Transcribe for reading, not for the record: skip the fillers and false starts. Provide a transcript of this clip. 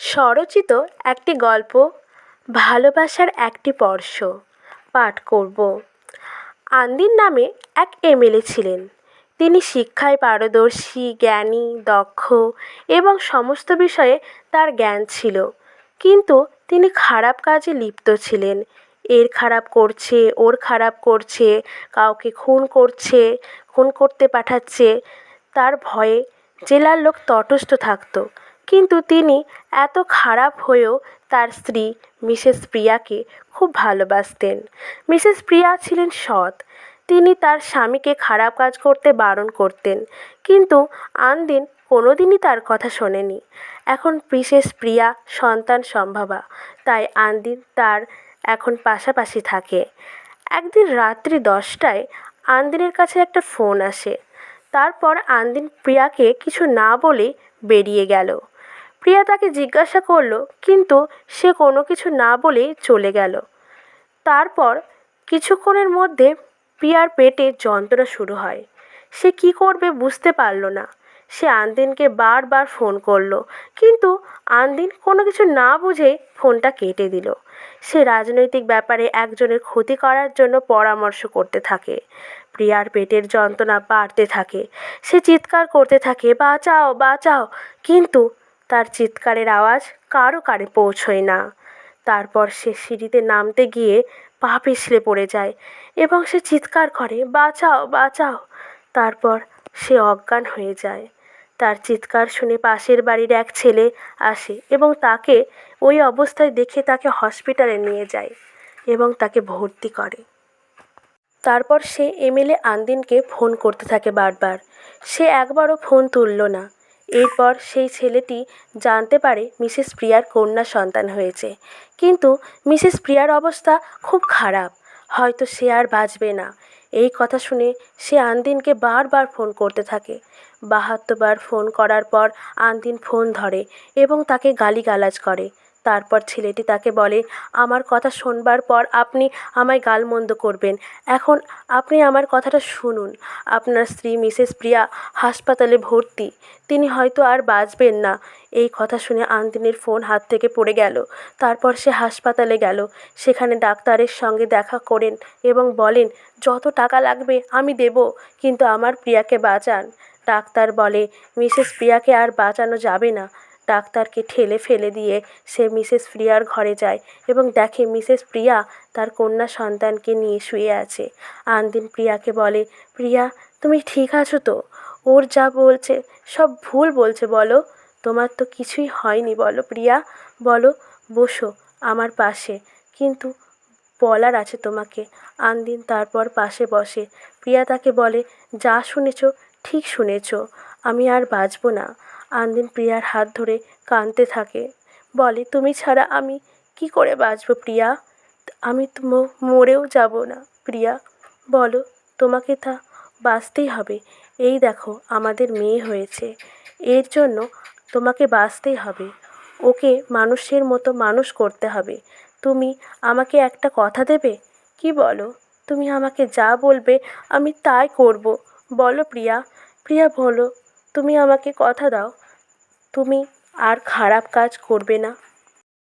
স্বরচিত একটি গল্প, ভালোবাসার একটি স্পর্শ পাঠ করব। আন্দির নামে এক এমএলএ ছিলেন। তিনি শিক্ষায় পারদর্শী, জ্ঞানী, দক্ষ এবং সমস্ত বিষয়ে তার জ্ঞান ছিল। কিন্তু তিনি খারাপ কাজে লিপ্ত ছিলেন। এর খারাপ করছে, ওর খারাপ করছে, কাউকে খুন করতে পাঠাচ্ছে। তার ভয়ে জেলার লোক তটস্থ থাকত। কিন্তু তিনি এত খারাপ হয়েও তার স্ত্রী মিসেস প্রিয়াকে খুব ভালোবাসতেন। মিসেস প্রিয়া ছিলেন সৎ। তিনি তার স্বামীকে খারাপ কাজ করতে বারণ করতেন, কিন্তু আনদিন কোনোদিনই তার কথা শোনেনি। এখন মিসেস প্রিয়া সন্তান সম্ভবা, তাই আনদিন তার এখন পাশাপাশি থাকে। একদিন রাত্রি 10টায় আনদিনের কাছে একটা ফোন আসে। তারপর আনদিন প্রিয়াকে কিছু না বলেই বেরিয়ে গেল। প্রিয়া তাকে জিজ্ঞাসা করল, কিন্তু সে কোনো কিছু না বলেই চলে গেল। তারপর কিছুক্ষণের মধ্যে প্রিয়ার পেটে যন্ত্রণা শুরু হয়। সে কী করবে বুঝতে পারল না। সে আনদিনকে বারবার ফোন করল, কিন্তু আনদিন কোনো কিছু না বুঝেই ফোনটা কেটে দিল। সে রাজনৈতিক ব্যাপারে একজনের ক্ষতি করার জন্য পরামর্শ করতে থাকে। প্রিয়ার পেটের যন্ত্রণা বাড়তে থাকে। সে চিৎকার করতে থাকে, বাঁচাও বাঁচাও, কিন্তু তার চিৎকারের আওয়াজ কারো কানে পৌঁছয় না। তারপর সে সিঁড়িতে নামতে গিয়ে পা পিছলে পড়ে যায় এবং সে চিৎকার করে, বাঁচাও বাঁচাও। তারপর সে অজ্ঞান হয়ে যায়। তার চিৎকার শুনে পাশের বাড়ির এক ছেলে আসে এবং তাকে ওই অবস্থায় দেখে তাকে হসপিটালে নিয়ে যায় এবং তাকে ভর্তি করে। তারপর সে এমএলএ আনদিনকে ফোন করতে থাকে বারবার। সে একবারও ফোন তুলল না। এরপর সেই ছেলেটি জানতে পারে মিসেস প্রিয়ার কন্যা সন্তান হয়েছে, কিন্তু মিসেস প্রিয়ার অবস্থা খুব খারাপ, হয়তো সে আর বাঁচবে না। এই কথা শুনে সে আনদিনকে বারবার ফোন করতে থাকে। 72 বার ফোন করার পর আনদিন ফোন ধরে এবং তাকে গালিগালাজ করে। তারপর ছেলেটি তাকে বলে, আমার কথা শোনবার পর আপনি আমায় গালমন্দ করবেন। এখন আপনি আমার কথাটা শুনুন। আপনার স্ত্রী মিসেস প্রিয়া হাসপাতালে ভর্তি, তিনি হয়তো আর বাঁচবেন না। এই কথা শুনে আনদিনের ফোন হাত থেকে পড়ে গেল। তারপর সে হাসপাতালে গেল। সেখানে ডাক্তারের সঙ্গে দেখা করেন এবং বলেন, যত টাকা লাগবে আমি দেব, কিন্তু আমার প্রিয়াকে বাঁচান। ডাক্তার বলে, মিসেস প্রিয়াকে আর বাঁচানো যাবে না। ডাক্তারকে ঠেলে ফেলে দিয়ে সে মিসেস প্রিয়ার ঘরে যায় এবং দেখে মিসেস প্রিয়া তার কন্যা সন্তানকে নিয়ে শুয়ে আছে। আনদিন প্রিয়াকে বলে, প্রিয়া তুমি ঠিক আছো তো? ওর যা বলছে সব ভুল বলছে, বলো তোমার তো কিছুই হয়নি, বলো প্রিয়া, বলো, বসো আমার পাশে, কিন্তু বলার আছে তোমাকে। আনদিন তারপর পাশে বসে। প্রিয়া তাকে বলে, যা শুনেছ ঠিক শুনেছ, আমি আর বাঁচব না। আনদিন প্রিয়ার হাত ধরে কাঁদতে থাকে, বলে, তুমি ছাড়া আমি কি করে বাঁচব প্রিয়া? আমি তো মরেও যাব না প্রিয়া, বলো, তোমাকে তা বাঁচতেই হবে। এই দেখো আমাদের মেয়ে হয়েছে, এর জন্য তোমাকে বাঁচতেই হবে। ওকে মানুষের মতো মানুষ করতে হবে। তুমি আমাকে একটা কথা দেবে? কি বলো? তুমি আমাকে যা বলবে আমি তাই করব, বলো প্রিয়া, প্রিয়া বলো, তুমি আমাকে কথা দাও তুমি আর খারাপ কাজ করবে না।